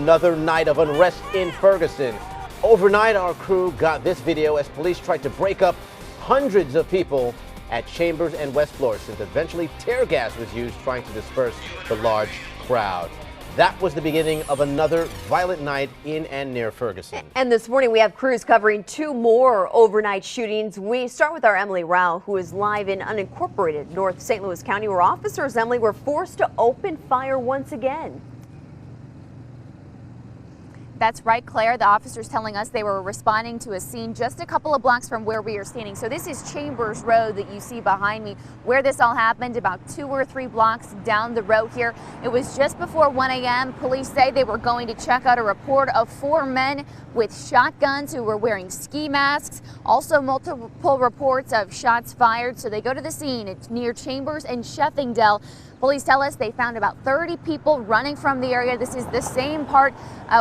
another night of unrest in Ferguson. Overnight, our crew got this video as police tried to break up hundreds of people at Chambers and West Florissant. Eventually, tear gas was used trying to disperse the large crowd. That was the beginning of another violent night in and near Ferguson. And this morning we have crews covering 2 more overnight shootings. We start with our Emily Rao, who is live in unincorporated North St. Louis County, where officers, Emily, were forced to open fire once again. That's right, Claire. The officers telling us they were responding to a scene just a couple of blocks from where we are standing. So this is Chambers Road that you see behind me, where this all happened, about 2 or 3 blocks down the road here. It was just before 1 a.m. Police say they were going to check out a report of 4 men with shotguns who were wearing ski masks. Also multiple reports of shots fired. So they go to the scene. It's near Chambers and Sheffingdale. Police tell us they found about 30 people running from the area. This is the same part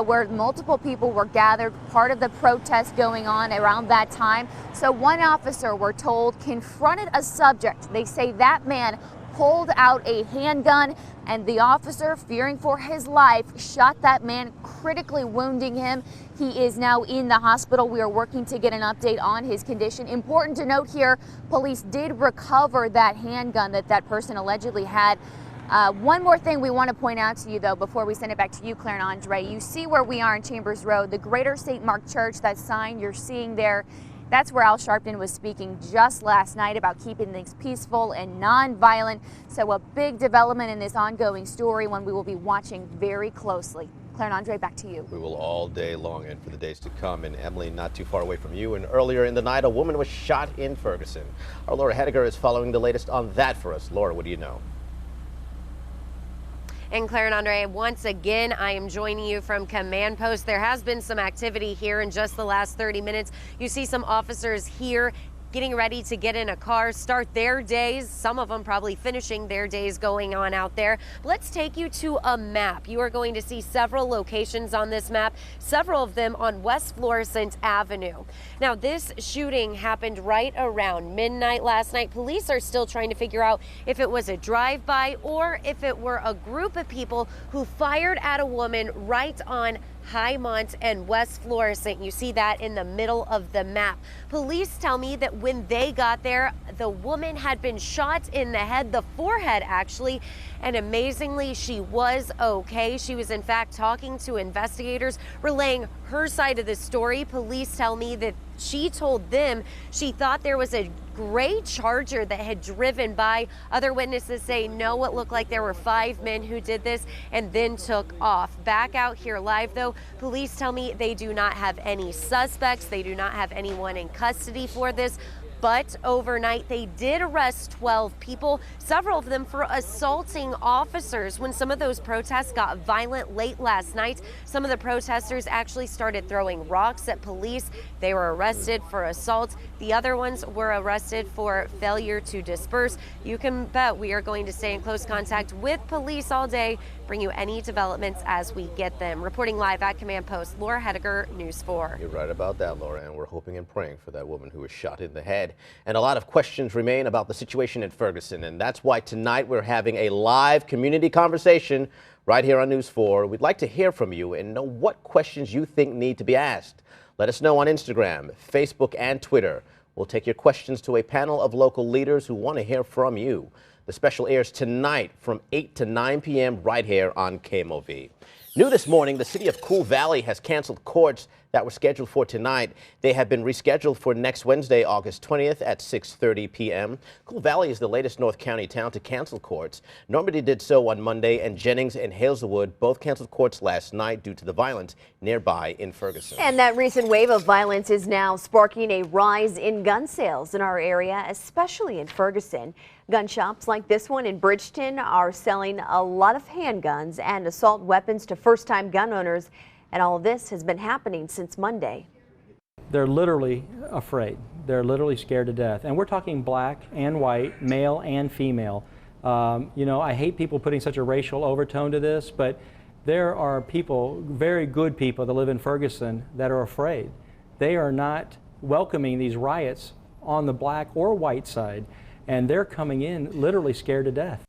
where multiple people were gathered, part of the protest going on around that time. So one officer, we're told, confronted a subject. They say that man pulled out a handgun, and the officer, fearing for his life, shot that man, critically wounding him. He is now in the hospital. We are working to get an update on his condition. Important to note here, police did recover that handgun that person allegedly had. One more thing we want to point out to you, though, before we send it back to you, Claire and Andre. You see where we are in Chambers Road, the Greater St. Mark Church, that sign you're seeing there. That's where Al Sharpton was speaking just last night about keeping things peaceful and non-violent. So a big development in this ongoing story, one we will be watching very closely. Claire and Andre, back to you. We will all day long and for the days to come. And Emily, not too far away from you, and earlier in the night, a woman was shot in Ferguson. Our Laura Hediger is following the latest on that for us. Laura, what do you know? And Claire and Andre, once again, I am joining you from command post. There has been some activity here in just the last 30 minutes. You see some officers here getting ready to get in a car, start their days. Some of them probably finishing their days going on out there. Let's take you to a map. You are going to see several locations on this map, several of them on West Florissant Avenue. Now, this shooting happened right around midnight last night. Police are still trying to figure out if it was a drive-by or if it were a group of people who fired at a woman right on Highmont and West Florissant. You see that in the middle of the map. Police tell me that when they got there, the woman had been shot in the head, the forehead actually, and amazingly, she was okay. She was in fact talking to investigators, relaying her side of the story. Police tell me that she told them she thought there was a gray Charger that had driven by. Other witnesses say no, it looked like there were 5 men who did this and then took off. Back out here live though, police tell me they do not have any suspects. They do not have anyone in custody for this. But overnight, they did arrest 12 people, several of them for assaulting officers. When some of those protests got violent late last night, some of the protesters actually started throwing rocks at police. They were arrested for assault. The other ones were arrested for failure to disperse. You can bet we are going to stay in close contact with police all day, bring you any developments as we get them. Reporting live at Command Post, Laura Hediger, News 4. You're right about that, Laura, and we're hoping and praying for that woman who was shot in the head. And a lot of questions remain about the situation in Ferguson, and that's why tonight we're having a live community conversation right here on News 4. We'd like to hear from you and know what questions you think need to be asked. Let us know on Instagram, Facebook, and Twitter. We'll take your questions to a panel of local leaders who want to hear from you. The special airs tonight from 8 to 9 p.m. right here on KMOV. New this morning, the city of Cool Valley has canceled courts that were scheduled for tonight. They have been rescheduled for next Wednesday, August 20th at 6:30 p.m. Cool Valley is the latest North County town to cancel courts. Normandy did so on Monday, and Jennings and Hazelwood both canceled courts last night due to the violence nearby in Ferguson. And that recent wave of violence is now sparking a rise in gun sales in our area, especially in Ferguson. Gun shops like this one in Bridgeton are selling a lot of handguns and assault weapons to first-time gun owners. And all of this has been happening since Monday. They're literally afraid. They're literally scared to death. And we're talking black and white, male and female. You know, I hate people putting such a racial overtone to this, but there are people, very good people that live in Ferguson that are afraid. They are not welcoming these riots on the black or white side, and they're coming in literally scared to death.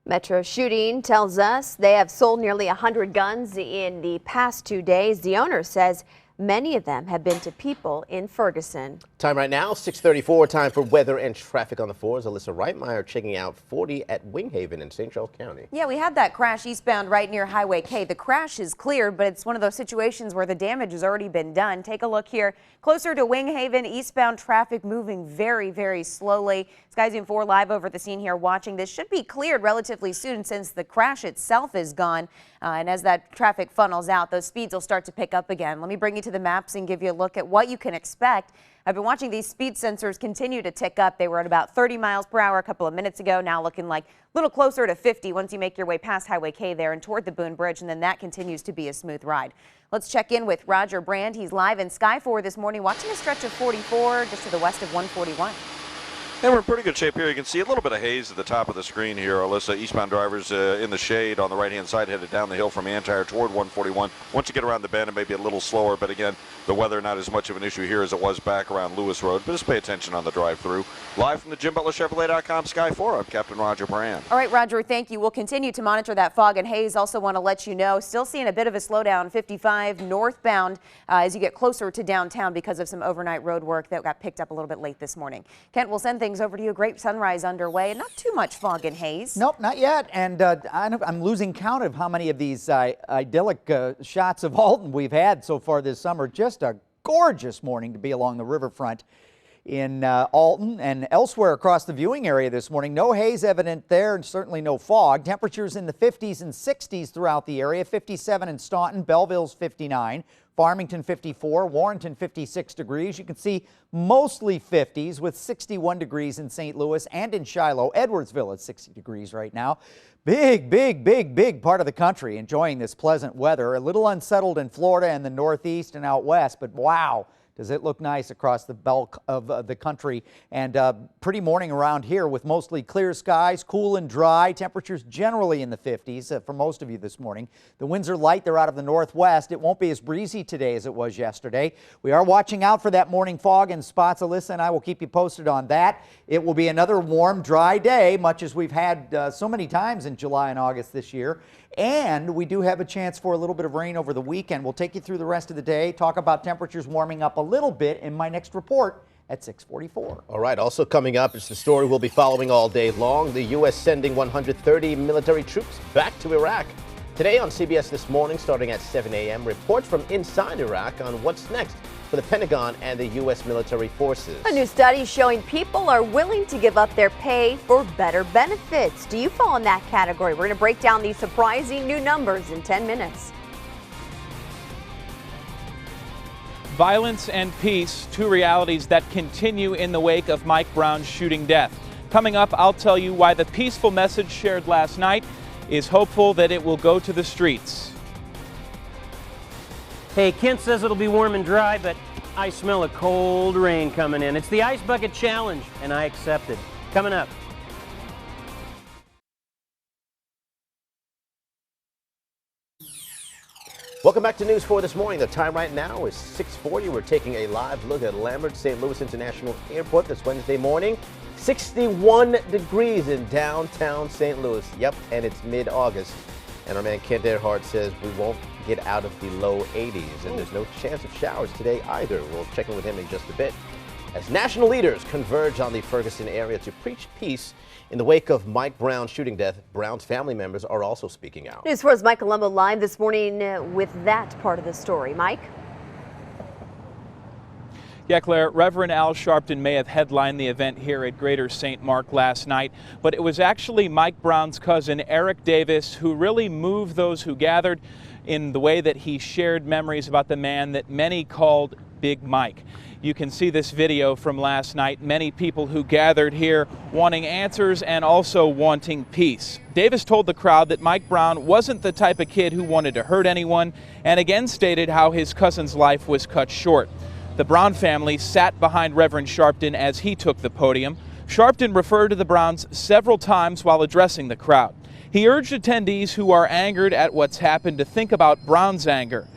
Metro Shooting tells us they have sold nearly 100 guns in the past 2 days. The owner says many of them have been to people in Ferguson. Time right now, 6:34. Time for weather and traffic on the fours. Alyssa Reitmeyer checking out 40 at Winghaven in St. Charles County. Yeah, we had that crash eastbound right near Highway K. The crash is cleared, but it's one of those situations where the damage has already been done. Take a look here. Closer to Winghaven, eastbound traffic moving very, very slowly. Sky Zoom 4 live over the scene here watching. This should be cleared relatively soon since the crash itself is gone. And as that traffic funnels out, those speeds will start to pick up again. Let me bring you to the maps and give you a look at what you can expect. I've been watching these speed sensors continue to tick up. They were at about 30 miles per hour a couple of minutes ago, now looking like a little closer to 50 once you make your way past Highway K there and toward the Boone Bridge, and then that continues to be a smooth ride. Let's check in with Roger Brand. He's live in Sky 4 this morning, watching a stretch of 44 just to the west of 141. And we're in pretty good shape here. You can see a little bit of haze at the top of the screen here, Alyssa. Eastbound drivers in the shade on the right-hand side headed down the hill from Antire toward 141. Once you get around the bend, it may be a little slower, but again, the weather not as much of an issue here as it was back around Lewis Road. But just pay attention on the drive-through. Live from the JimButlerChevrolet.com Sky 4, I'm Captain Roger Brand. All right, Roger, thank you. We'll continue to monitor that fog and haze. Also want to let you know, still seeing a bit of a slowdown 55 northbound as you get closer to downtown because of some overnight road work that got picked up a little bit late this morning. Kent, we'll send things over to you. Great sunrise underway, and not too much fog and haze. Nope, not yet. And I'm losing count of how many of these idyllic shots of Alton we've had so far this summer. Just a gorgeous morning to be along the riverfront in Alton and elsewhere across the viewing area this morning. No haze evident there, and certainly no fog. Temperatures in the 50s and 60s throughout the area. 57 in Staunton, Belleville's 59. Farmington 54, Warrenton 56 degrees. You can see mostly 50s with 61 degrees in St. Louis and in Shiloh. Edwardsville at 60 degrees right now. Big part of the country enjoying this pleasant weather. A little unsettled in Florida and the Northeast and out west, but wow, does it look nice across the bulk of the country. And pretty morning around here with mostly clear skies, cool and dry. Temperatures generally in the 50s for most of you this morning. The winds are light. They're out of the northwest. It won't be as breezy today as it was yesterday. We are watching out for that morning fog in spots. Alyssa and I will keep you posted on that. It will be another warm, dry day, much as we've had so many times in July and August this year. And we do have a chance for a little bit of rain over the weekend. We'll take you through the rest of the day, talk about temperatures warming up a little bit in my next report at 6:44. All right, also coming up is the story we'll be following all day long. The U.S. sending 130 military troops back to Iraq. Today on CBS This Morning, starting at 7 a.m., reports from inside Iraq on what's next for the Pentagon and the U.S. military forces. A new study showing people are willing to give up their pay for better benefits. Do you fall in that category? We're going to break down these surprising new numbers in 10 minutes. Violence and peace, two realities that continue in the wake of Mike Brown's shooting death. Coming up, I'll tell you why the peaceful message shared last night is hopeful that it will go to the streets. Hey, Kent says it'll be warm and dry, but I smell a cold rain coming in. It's the Ice Bucket Challenge, and I accept it. Coming up. Welcome back to News 4 this morning. The time right now is 6:40. We're taking a live look at Lambert St. Louis International Airport this Wednesday morning. 61 degrees in downtown St. Louis. Yep, and it's mid-August. And our man Kent Earhart says we won't get out of the low 80s, and there's no chance of showers today either. We'll check in with him in just a bit. As national leaders converge on the Ferguson area to preach peace in the wake of Mike Brown's shooting death, Brown's family members are also speaking out. News 4's Mike Colombo live this morning with that part of the story. Mike? Yeah, Claire, Reverend Al Sharpton may have headlined the event here at Greater St. Mark last night, but it was actually Mike Brown's cousin, Eric Davis, who really moved those who gathered in the way that he shared memories about the man that many called Big Mike. You can see this video from last night. Many people who gathered here wanting answers and also wanting peace. Davis told the crowd that Mike Brown wasn't the type of kid who wanted to hurt anyone, and again stated how his cousin's life was cut short. The Brown family sat behind Reverend Sharpton as he took the podium. Sharpton referred to the Browns several times while addressing the crowd. He urged attendees who are angered at what's happened to think about Brown's anger.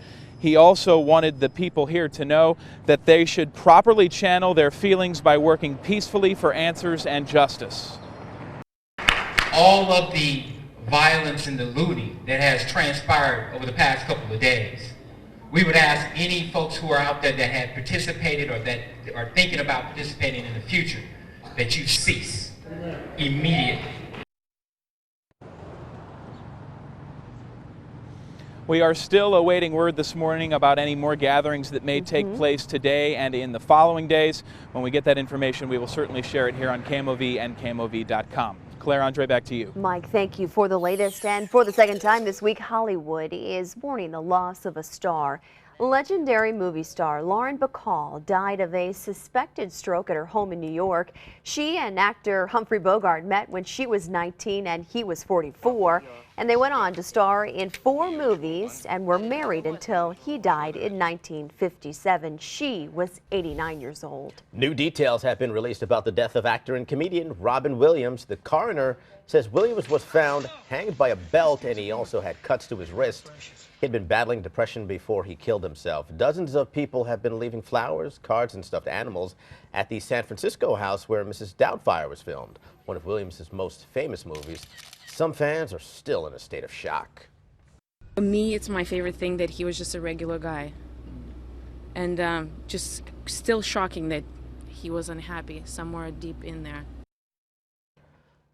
He also wanted the people here to know that they should properly channel their feelings by working peacefully for answers and justice. All of the violence and the looting that has transpired over the past couple of days. We would ask any folks who are out there that had participated or that are thinking about participating in the future that you cease immediately. We are still awaiting word this morning about any more gatherings that may take place today and in the following days. When we get that information, we will certainly share it here on KMOV and KMOV.com. Claire, Andre, back to you. Mike, thank you for the latest. And for the second time this week, Hollywood is mourning the loss of a star. Legendary movie star Lauren Bacall died of a suspected stroke at her home in New York. She and actor Humphrey Bogart met when she was 19 and he was 44. And they went on to star in 4 movies and were married until he died in 1957. She was 89 years old. New details have been released about the death of actor and comedian Robin Williams. The coroner says Williams was found hanged by a belt and he also had cuts to his wrist. He'd been battling depression before he killed himself. Dozens of people have been leaving flowers, cards, and stuffed animals at the San Francisco house where Mrs. Doubtfire was filmed, one of Williams' most famous movies. Some fans are still in a state of shock. For me, it's my favorite thing that he was just a regular guy. And just still shocking that he was unhappy somewhere deep in there.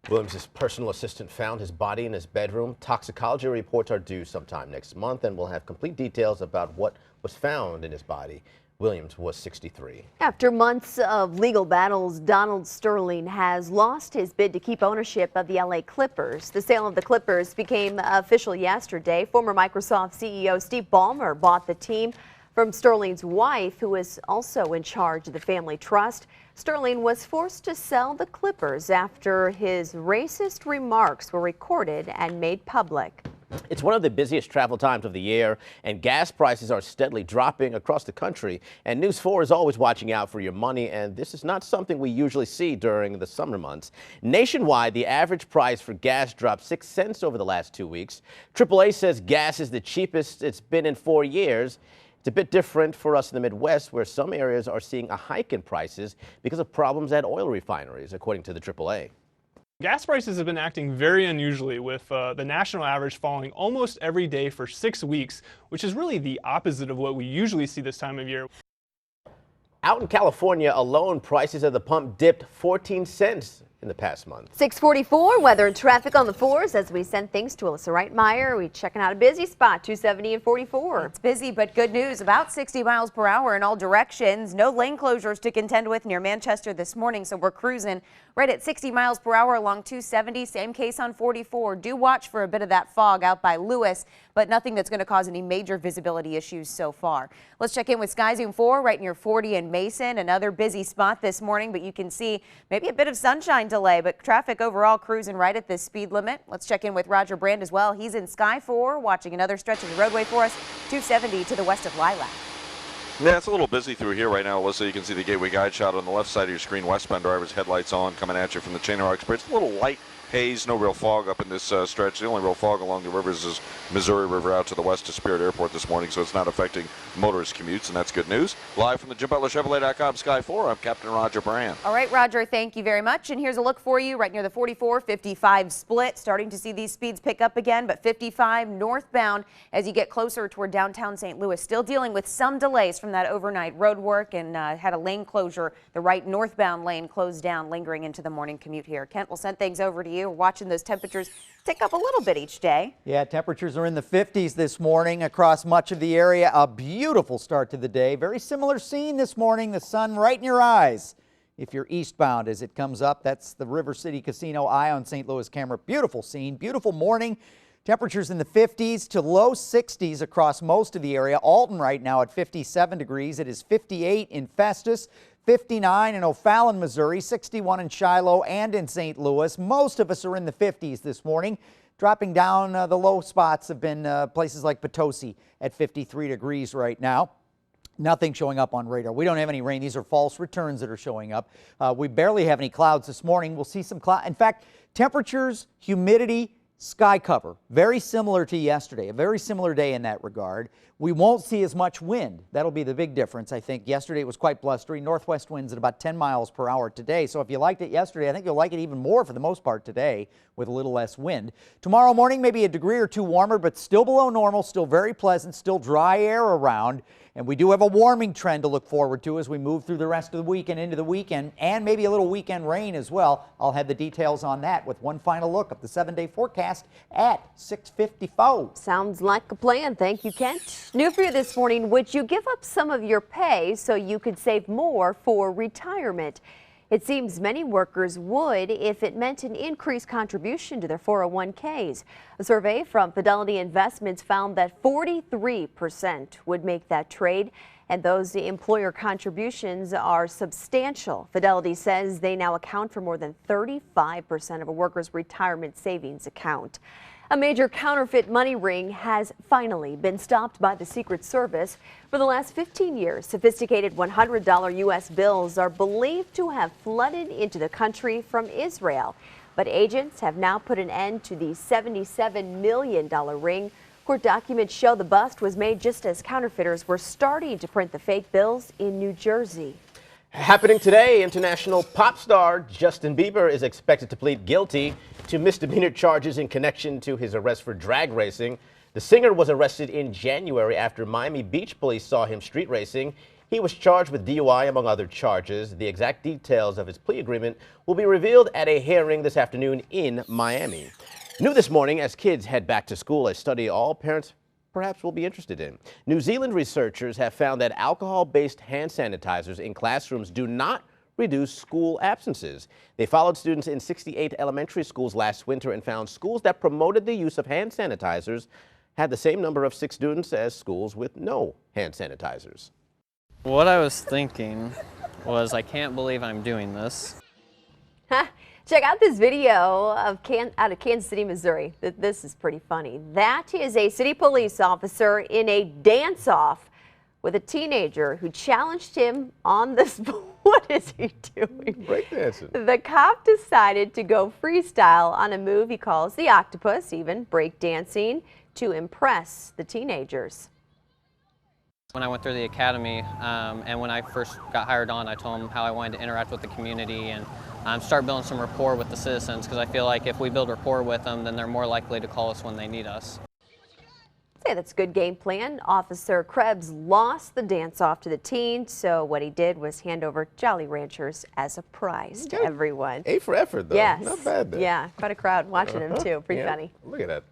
Williams' personal assistant found his body in his bedroom. Toxicology reports are due sometime next month, and we'll have complete details about what was found in his body. Williams was 63. After months of legal battles, Donald Sterling has lost his bid to keep ownership of the LA Clippers. The sale of the Clippers became official yesterday. Former Microsoft CEO Steve Ballmer bought the team from Sterling's wife, who is also in charge of the family trust. Sterling was forced to sell the Clippers after his racist remarks were recorded and made public. It's one of the busiest travel times of the year, and gas prices are steadily dropping across the country. And News 4 is always watching out for your money, and this is not something we usually see during the summer months. Nationwide, the average price for gas dropped 6 cents over the last 2 weeks. AAA says gas is the cheapest it's been in 4 years. It's a bit different for us in the Midwest, where some areas are seeing a hike in prices because of problems at oil refineries, according to the AAA. Gas prices have been acting very unusually, with the national average falling almost every day for 6 weeks, which is really the opposite of what we usually see this time of year. Out in California alone, prices at the pump dipped 14 cents in the past month. 6:44, weather and traffic on the 4s as we send things to Alyssa Reitmeyer. We're checking out a busy spot, 270 and 44. It's busy, but good news. About 60 miles per hour in all directions. No lane closures to contend with near Manchester this morning, so we're cruising right at 60 miles per hour along 270. Same case on 44. Do watch for a bit of that fog out by Lewis, but nothing that's going to cause any major visibility issues so far. Let's check in with Sky Zoom 4 right near 40 and Mason. Another busy spot this morning, but you can see maybe a bit of sunshine delay, but traffic overall cruising right at this speed limit. Let's check in with Roger Brand as well. He's in Sky 4 watching another stretch of the roadway for us, 270 to the west of Lilac. Yeah, it's a little busy through here right now, Alyssa. You can see the Gateway Guide shot on the left side of your screen. Westbound drivers headlights on, coming at you from the Chain of Rocks Bridge. A little light haze, no real fog up in this stretch. The only real fog along the rivers is Missouri River out to the west of Spirit Airport this morning, so it's not affecting motorist commutes, and that's good news. Live from the JimButlerChevrolet.com Sky 4, I'm Captain Roger Brand. All right, Roger, thank you very much. And here's a look for you right near the 44-55 split. Starting to see these speeds pick up again, but 55 northbound as you get closer toward downtown St. Louis. Still dealing with some delays from that overnight road work, and had a lane closure, the right northbound lane closed down, lingering into the morning commute here. Kent, we'll send things over to you. We're watching those temperatures tick up a little bit each day. Yeah, temperatures are in the 50s this morning across much of the area. A beautiful start to the day. Very similar scene this morning. The sun right in your eyes. If you're eastbound as it comes up, that's the River City Casino Eye on St. Louis camera. Beautiful scene, beautiful morning. Temperatures in the 50s to low 60s across most of the area. Alton right now at 57 degrees. It is 58 in Festus. 59 in O'Fallon, Missouri, 61 in Shiloh and in St. Louis. Most of us are in the 50s this morning. Dropping down, the low spots have been places like Potosi at 53 degrees right now. Nothing showing up on radar. We don't have any rain. These are false returns that are showing up. We barely have any clouds this morning. We'll see some cloud. In fact, temperatures, humidity, Sky cover, very similar to yesterday, a very similar day in that regard. We won't see as much wind. That'll be the big difference, I think. Yesterday it was quite blustery. Northwest winds at about 10 miles per hour today. So if you liked it yesterday, I think you'll like it even more for the most part today with a little less wind. Tomorrow morning, maybe a degree or two warmer, but still below normal, still very pleasant, still dry air around. And we do have a warming trend to look forward to as we move through the rest of the week and into the weekend, and maybe a little weekend rain as well. I'll have the details on that with one final look at the 7-day forecast at 6:54. Sounds like a plan. Thank you, Kent. New for you this morning, would you give up some of your pay so you could save more for retirement? It seems many workers would if it meant an increased contribution to their 401ks. A survey from Fidelity Investments found that 43% would make that trade, and those employer contributions are substantial. Fidelity says they now account for more than 35% of a worker's retirement savings account. A major counterfeit money ring has finally been stopped by the Secret Service. For the last 15 years, sophisticated $100 U.S. bills are believed to have flooded into the country from Israel. But agents have now put an end to the $77 million ring. Court documents show the bust was made just as counterfeiters were starting to print the fake bills in New Jersey. Happening today, international pop star Justin Bieber is expected to plead guilty to misdemeanor charges in connection to his arrest for drag racing. The singer was arrested in January after Miami Beach police saw him street racing. He was charged with DUI, among other charges. The exact details of his plea agreement will be revealed at a hearing this afternoon in Miami. New this morning, as kids head back to school, a study all parents perhaps will be interested in. New Zealand researchers have found that alcohol-based hand sanitizers in classrooms do not reduce school absences. They followed students in 68 elementary schools last winter and found schools that promoted the use of hand sanitizers had the same number of sick students as schools with no hand sanitizers. What I was thinking was, I can't believe I'm doing this. Check out this video of out of Kansas City, Missouri. This is pretty funny. That is a city police officer in a dance-off with a teenager who challenged him on the spot. What is he doing? Breakdancing. The cop decided to go freestyle on a move he calls the octopus, even breakdancing, to impress the teenagers. When I went through the academy and when I first got hired on, I told them how I wanted to interact with the community and start building some rapport with the citizens, because I feel like if we build rapport with them, then they're more likely to call us when they need us. Say that's a good game plan. Officer Krebs lost the dance-off to the teen, so what he did was hand over Jolly Ranchers as a prize to everyone. A for effort, though. Yes. Not bad there. Yeah, quite a crowd watching him, too. Pretty funny. Look at that.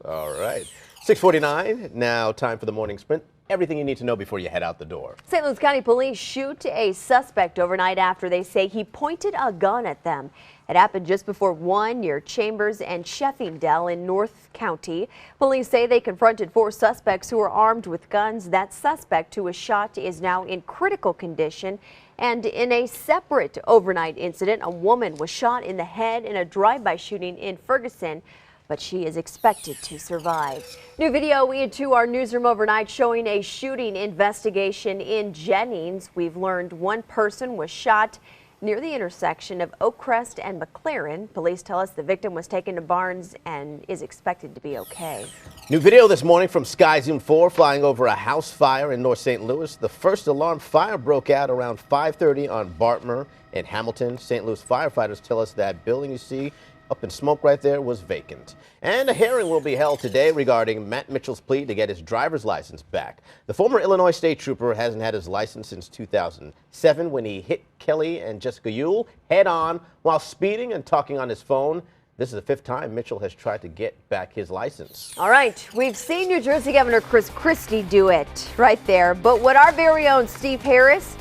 All right. 6:49, now time for the morning sprint. Everything you need to know before you head out the door. St. Louis County Police shoot a suspect overnight after they say he pointed a gun at them. It happened just before 1 near Chambers and Sheffingdale in North County. Police say they confronted 4 suspects who were armed with guns. That suspect who was shot is now in critical condition. And in a separate overnight incident, a woman was shot in the head in a drive-by shooting in Ferguson, but she is expected to survive. New video into our newsroom overnight showing a shooting investigation in Jennings. We've learned one person was shot near the intersection of Oakcrest and McLaren. Police tell us the victim was taken to Barnes and is expected to be okay. New video this morning from Sky Zoom 4 flying over a house fire in North St. Louis. The first alarm fire broke out around 5:30 on Bartmer in Hamilton. St. Louis firefighters tell us that building you see up in smoke right there was vacant. And a hearing will be held today regarding Matt Mitchell's plea to get his driver's license back. The former Illinois state trooper hasn't had his license since 2007 when he hit Kelly and Jessica Yule head on while speeding and talking on his phone. This is the 5th time Mitchell has tried to get back his license. All right, we've seen New Jersey Governor Chris Christie do it right there, but would our very own Steve Harris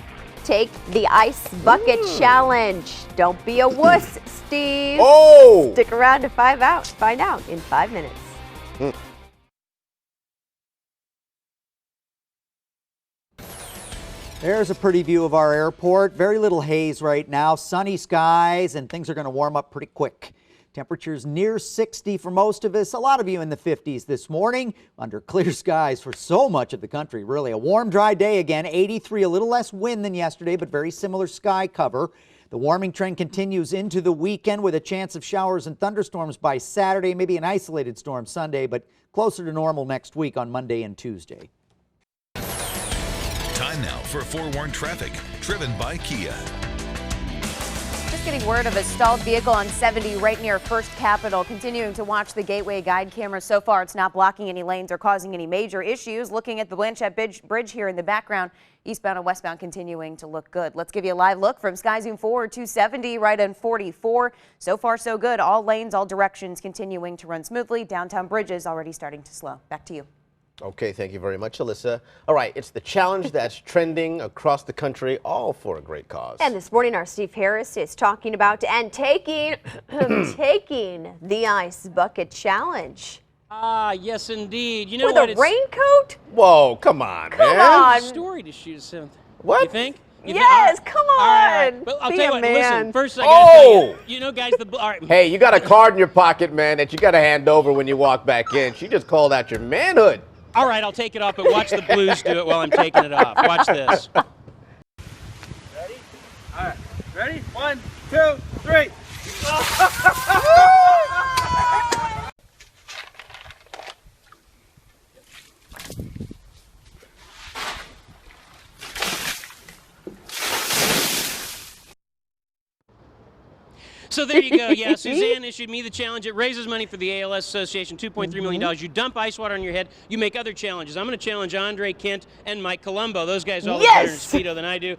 take the ice bucket challenge? Don't be a wuss, Steve. Oh! Stick around to find out in 5 minutes. There's a pretty view of our airport. Very little haze right now, sunny skies, and things are going to warm up pretty quick. Temperatures near 60 for most of us. A lot of you in the 50s this morning under clear skies for so much of the country. Really a warm, dry day again. 83, a little less wind than yesterday, but very similar sky cover. The warming trend continues into the weekend with a chance of showers and thunderstorms by Saturday, maybe an isolated storm Sunday, but closer to normal next week on Monday and Tuesday. Time now for forewarned traffic, driven by Kia. Just getting word of a stalled vehicle on 70 right near First Capitol. Continuing to watch the Gateway Guide cameras. So far, it's not blocking any lanes or causing any major issues. Looking at the Blanchette Bridge here in the background, eastbound and westbound continuing to look good. Let's give you a live look from Sky Zoom 4, 270 right on 44. So far, so good. All lanes, all directions continuing to run smoothly. Downtown Bridges already starting to slow. Back to you. Okay, thank you very much, Alyssa. All right, it's the challenge that's trending across the country, all for a great cause. And this morning, our Steve Harris is talking about and taking the Ice Bucket Challenge. Ah, yes, indeed. You know With what? a raincoat? Whoa, come on, man. Come on. Story to shoot us. What? You think? Yes, come on. All right. Well, I'll Be tell you a what, man. listen, first I gotta tell you know, guys, all right. Hey, you got a card in your pocket, man, that you got to hand over when you walk back in. She just called out your manhood. All right, I'll take it off, but watch the Blues do it while I'm taking it off. Watch this. Ready? All right. Ready? 1, 2, 3. So there you go. Yeah, Suzanne issued me the challenge. It raises money for the ALS Association, $2.3 million. You dump ice water on your head. You make other challenges. I'm going to challenge Andre, Kent, and Mike Colombo. Those guys all look better in Speedo than I do.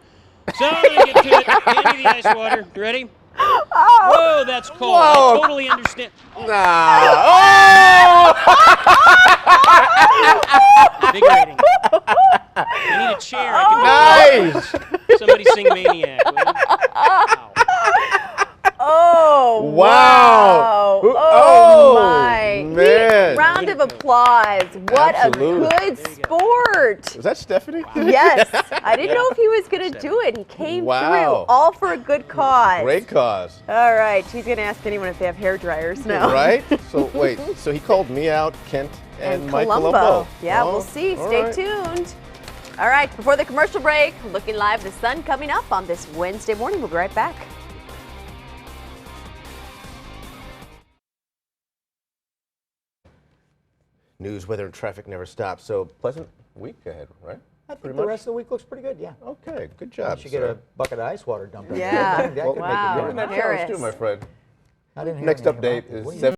So I'm going to get to it. Hand me the ice water. You ready? Whoa, that's cold. Whoa. I totally understand. Invigorating. I need a chair. Nice. Somebody sing Maniac. Will you? Wow. Oh, Wow. Oh, my. Man. Round of applause. What Absolutely. a good sport. Was that Stephanie? Yes. I didn't know if he was going to do it. He came through, all for a good cause. Great cause. All right. She's going to ask anyone if they have hair dryers now. Right? So, wait. So he called me out, Kent, and Mike Colombo. Yeah, Oh, we'll see. all Stay right. tuned. All right. Before the commercial break, looking live, the sun coming up on this Wednesday morning. We'll be right back. News, weather, and traffic never stops. So pleasant week ahead, right? I think the rest of the week looks pretty good, yeah. Okay, good job. You get a bucket of ice water dumped on you. Yeah. That could make it You're in good. that challenge too, my friend. I didn't hear Next anything about update that. is What do you 7.